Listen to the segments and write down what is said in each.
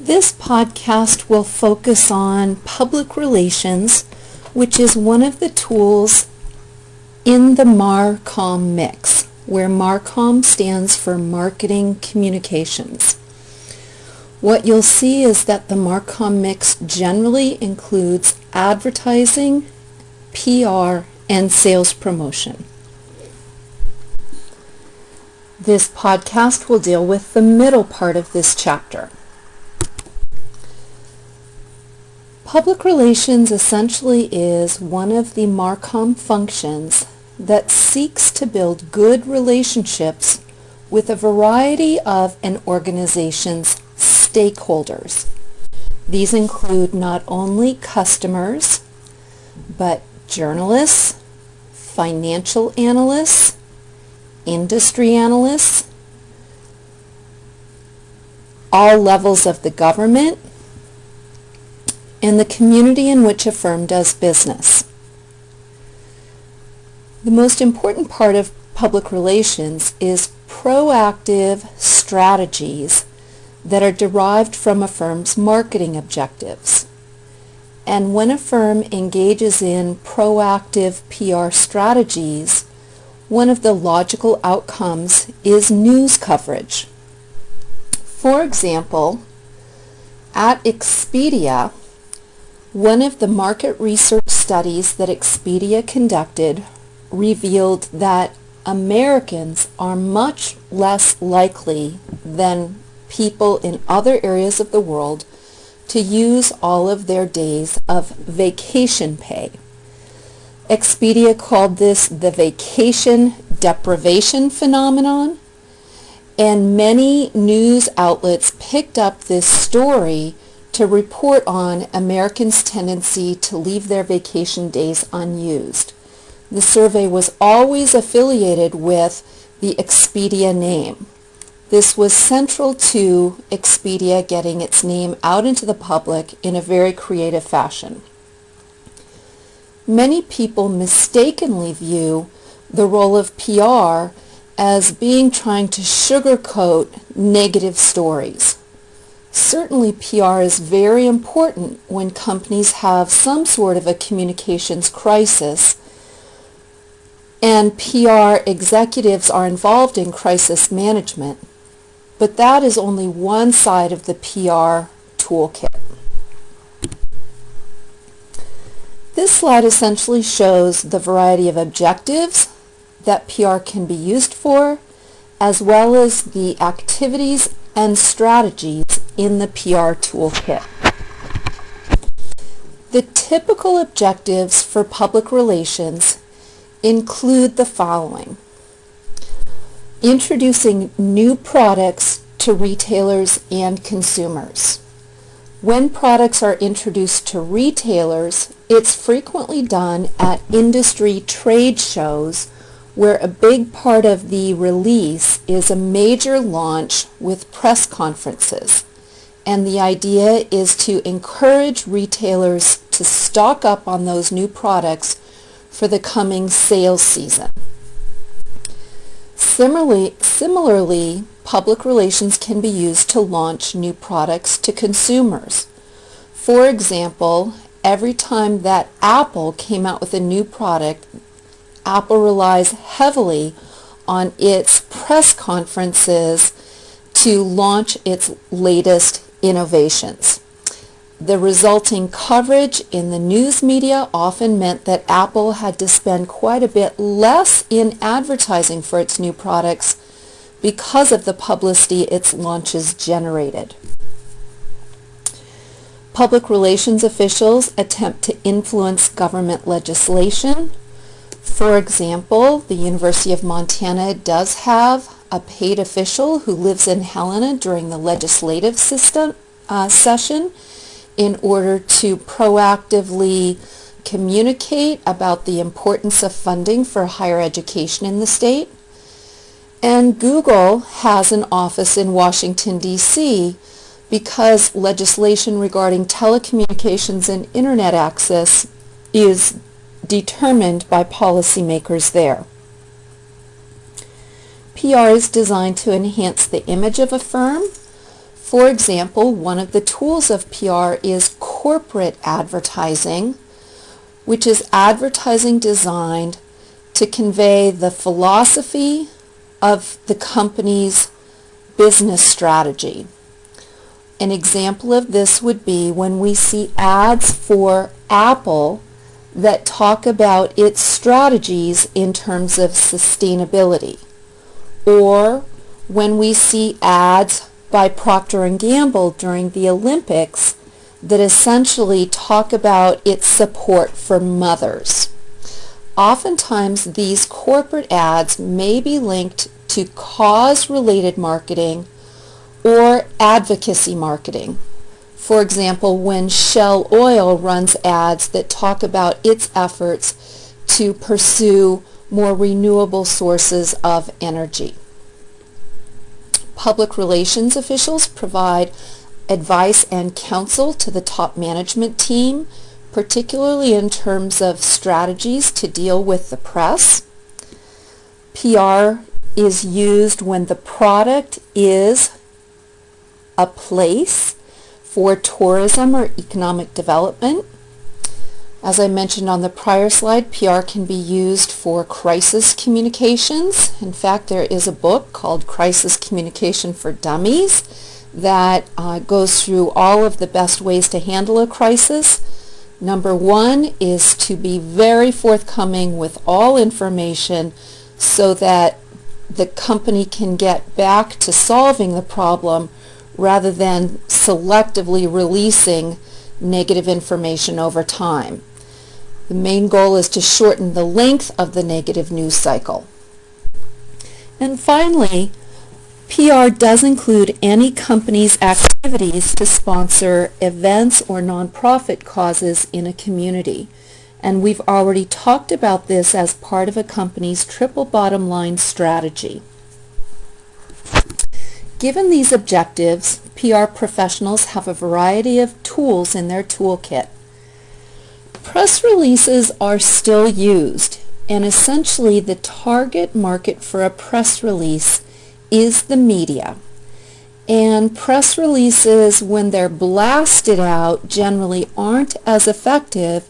This podcast will focus on public relations, which is one of the tools in the MARCOM mix, where MARCOM stands for Marketing Communications. What you'll see is that the MARCOM mix generally includes advertising, PR, and sales promotion. This podcast will deal with the middle part of this chapter. Public relations essentially is one of the MARCOM functions that seeks to build good relationships with a variety of an organization's stakeholders. These include not only customers, but journalists, financial analysts, industry analysts, all levels of the government, and the community in which a firm does business. The most important part of public relations is proactive strategies that are derived from a firm's marketing objectives. And when a firm engages in proactive PR strategies, one of the logical outcomes is news coverage. For example, at Expedia, one of the market research studies that Expedia conducted revealed that Americans are much less likely than people in other areas of the world to use all of their days of vacation pay. Expedia called this the vacation deprivation phenomenon, and many news outlets picked up this story to report on Americans' tendency to leave their vacation days unused. The survey was always affiliated with the Expedia name. This was central to Expedia getting its name out into the public in a very creative fashion. Many people mistakenly view the role of PR as being trying to sugarcoat negative stories. Certainly PR is very important when companies have some sort of a communications crisis, and PR executives are involved in crisis management, but that is only one side of the PR toolkit. This slide essentially shows the variety of objectives that PR can be used for, as well as the activities and strategies in the PR toolkit. The typical objectives for public relations include the following: introducing new products to retailers and consumers. When products are introduced to retailers, it's frequently done at industry trade shows, where a big part of the release is a major launch with press conferences. And the idea is to encourage retailers to stock up on those new products for the coming sales season. Similarly, public relations can be used to launch new products to consumers. For example, every time that Apple came out with a new product, Apple relies heavily on its press conferences to launch its latest innovations. The resulting coverage in the news media often meant that Apple had to spend quite a bit less in advertising for its new products because of the publicity its launches generated. Public relations officials attempt to influence government legislation. For example, the University of Montana does have a paid official who lives in Helena during the legislative session in order to proactively communicate about the importance of funding for higher education in the state. And Google has an office in Washington, D.C., because legislation regarding telecommunications and internet access is determined by policymakers there. PR is designed to enhance the image of a firm. For example, one of the tools of PR is corporate advertising, which is advertising designed to convey the philosophy of the company's business strategy. An example of this would be when we see ads for Apple that talk about its strategies in terms of sustainability, or when we see ads by Procter & Gamble during the Olympics that essentially talk about its support for mothers. Oftentimes these corporate ads may be linked to cause-related marketing or advocacy marketing. For example, when Shell Oil runs ads that talk about its efforts to pursue more renewable sources of energy. Public relations officials provide advice and counsel to the top management team, particularly in terms of strategies to deal with the press. PR is used when the product is a place for tourism or economic development. As I mentioned on the prior slide, PR can be used for crisis communications. In fact, there is a book called Crisis Communication for Dummies that goes through all of the best ways to handle a crisis. Number one is to be very forthcoming with all information so that the company can get back to solving the problem rather than selectively releasing negative information over time. The main goal is to shorten the length of the negative news cycle. And finally, PR does include any company's activities to sponsor events or nonprofit causes in a community. And we've already talked about this as part of a company's triple bottom line strategy. Given these objectives, PR professionals have a variety of tools in their toolkit. Press releases are still used, and essentially the target market for a press release is the media. And press releases, when they're blasted out, generally aren't as effective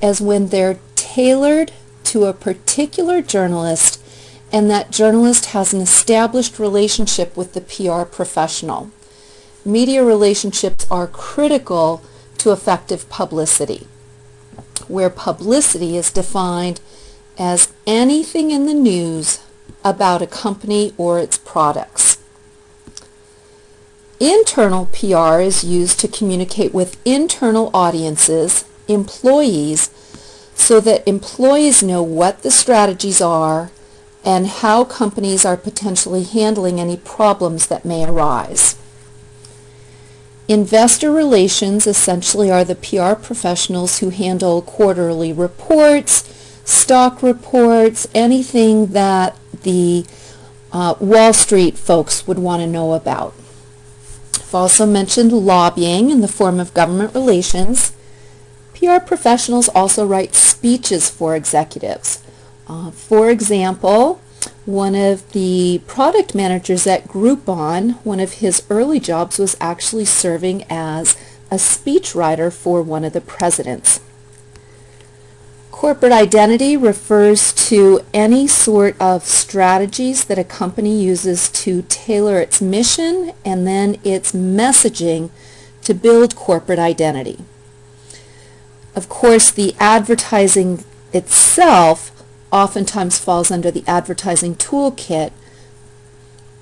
as when they're tailored to a particular journalist and that journalist has an established relationship with the PR professional. Media relationships are critical to effective publicity, where publicity is defined as anything in the news about a company or its products. Internal PR is used to communicate with internal audiences, employees, so that employees know what the strategies are and how companies are potentially handling any problems that may arise. Investor relations essentially are the PR professionals who handle quarterly reports, stock reports, anything that the Wall Street folks would want to know about. I've also mentioned lobbying in the form of government relations. PR professionals also write speeches for executives. For example, one of the product managers at Groupon, one of his early jobs was actually serving as a speechwriter for one of the presidents. Corporate identity refers to any sort of strategies that a company uses to tailor its mission and then its messaging to build corporate identity. Of course, the advertising itself oftentimes falls under the advertising toolkit,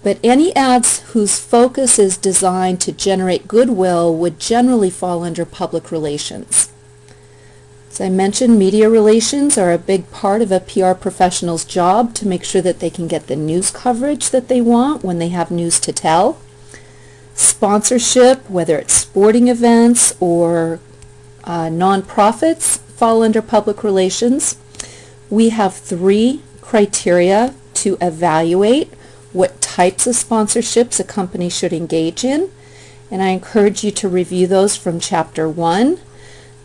but any ads whose focus is designed to generate goodwill would generally fall under public relations. As I mentioned, media relations are a big part of a PR professional's job to make sure that they can get the news coverage that they want when they have news to tell. Sponsorship, whether it's sporting events or nonprofits, fall under public relations. We have 3 criteria to evaluate what types of sponsorships a company should engage in, and I encourage you to review those from Chapter 1.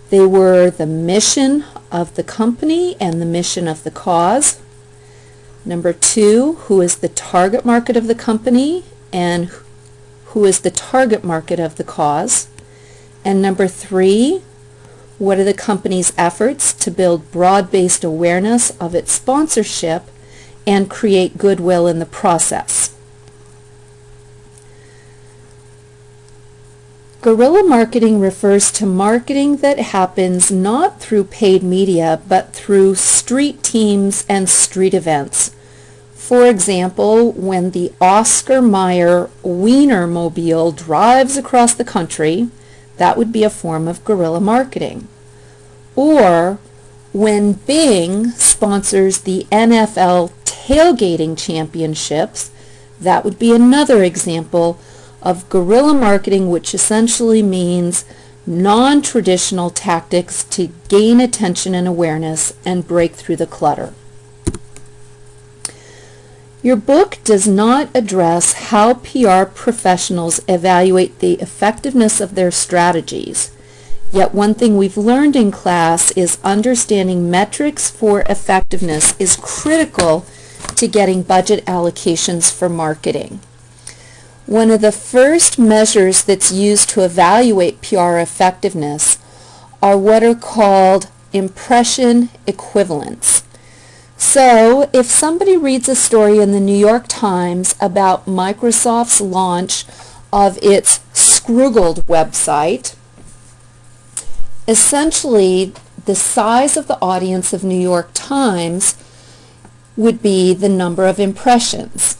They were the mission of the company and the mission of the cause. Number 2, who is the target market of the company and who is the target market of the cause? And number 3, what are the company's efforts to build broad-based awareness of its sponsorship and create goodwill in the process? Guerrilla marketing refers to marketing that happens not through paid media, but through street teams and street events. For example, when the Oscar Mayer Wienermobile drives across the country, that would be a form of guerrilla marketing. Or when Bing sponsors the NFL tailgating championships, that would be another example of guerrilla marketing, which essentially means non-traditional tactics to gain attention and awareness and break through the clutter. Your book does not address how PR professionals evaluate the effectiveness of their strategies. Yet one thing we've learned in class is understanding metrics for effectiveness is critical to getting budget allocations for marketing. One of the first measures that's used to evaluate PR effectiveness are what are called impression equivalents. So if somebody reads a story in the New York Times about Microsoft's launch of its Scroogled website, essentially the size of the audience of New York Times would be the number of impressions.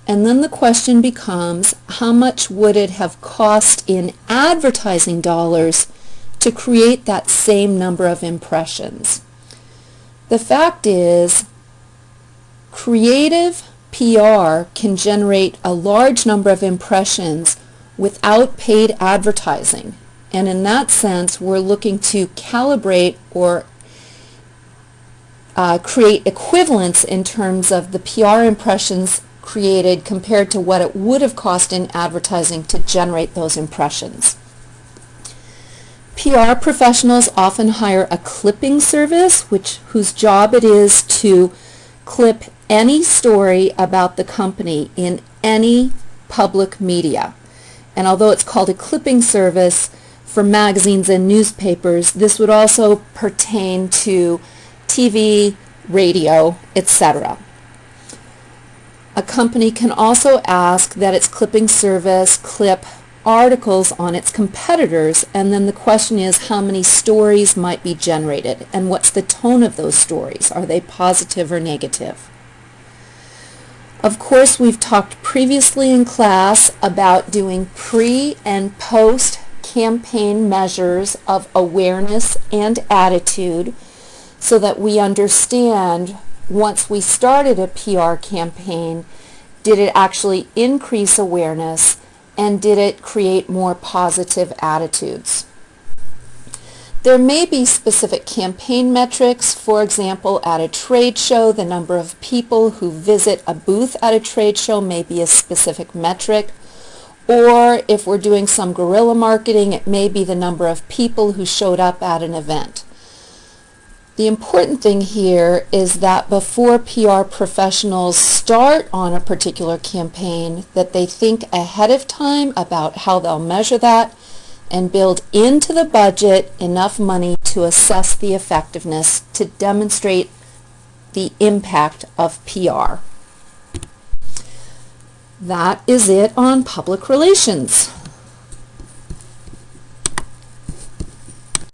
And then the question becomes, how much would it have cost in advertising dollars to create that same number of impressions? The fact is, creative PR can generate a large number of impressions without paid advertising. And in that sense, we're looking to calibrate or create equivalence in terms of the PR impressions created compared to what it would have cost in advertising to generate those impressions. PR professionals often hire a clipping service whose job it is to clip any story about the company in any public media. And although it's called a clipping service for magazines and newspapers, this would also pertain to TV, radio, etc. A company can also ask that its clipping service clip articles on its competitors, and then the question is how many stories might be generated and what's the tone of those stories. Are they positive or negative? Of course, we've talked previously in class about doing pre and post campaign measures of awareness and attitude so that we understand once we started a PR campaign, did it actually increase awareness and did it create more positive attitudes? There may be specific campaign metrics. For example, at a trade show, the number of people who visit a booth at a trade show may be a specific metric. Or if we're doing some guerrilla marketing, it may be the number of people who showed up at an event. The important thing here is that before PR professionals start on a particular campaign, that they think ahead of time about how they'll measure that and build into the budget enough money to assess the effectiveness to demonstrate the impact of PR. That is it on public relations.